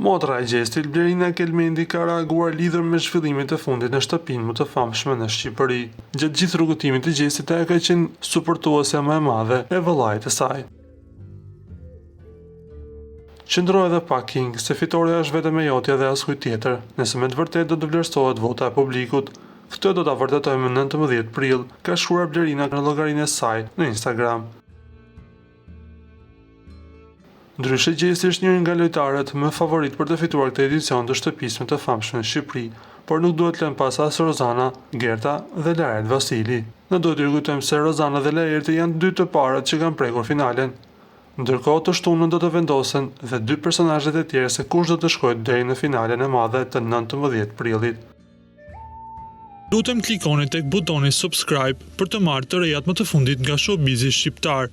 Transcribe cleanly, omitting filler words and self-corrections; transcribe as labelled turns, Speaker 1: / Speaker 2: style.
Speaker 1: Motra e gjestit Blerina Kelmendi ka reaguar lidhur me zhvillimet e fundit në shtëpinë më të famshme në Shqipëri. Gjatë gjithë rrugëtimit të gjestit ajo ka qenë suportuese më e madhe e vëllait të saj. Qëndroi edhe pak King se fitoria është vetëm e jotja dhe askujt tjetër. Nëse me të vërtetë do të vlerësohet vota e publikut, këtë do ta vërtetojmë në 19 prill, ka shkruar Blerina në llogarinë e saj në Instagram. Ndryshe Gjesti është njëri nga lojtarët më favorit për të fituar këtë edicion të shtëpisë më të famshme në Shqipëri, por nuk duhet lënë pas as Rozana, Gerta dhe Laert Vasili. Ne duhet të kujtojmë se Rozana dhe Laerti janë dy të parët që kanë prekur finalen. Ndërkohë të shtunën do të vendosen dhe dy personazhet e tjerë se kush do të shkojë deri në finalen e madhe të 19 prillit.
Speaker 2: Lutem klikoni tek butoni subscribe për të marrë të rejat më të fundit nga showbizi shqiptar.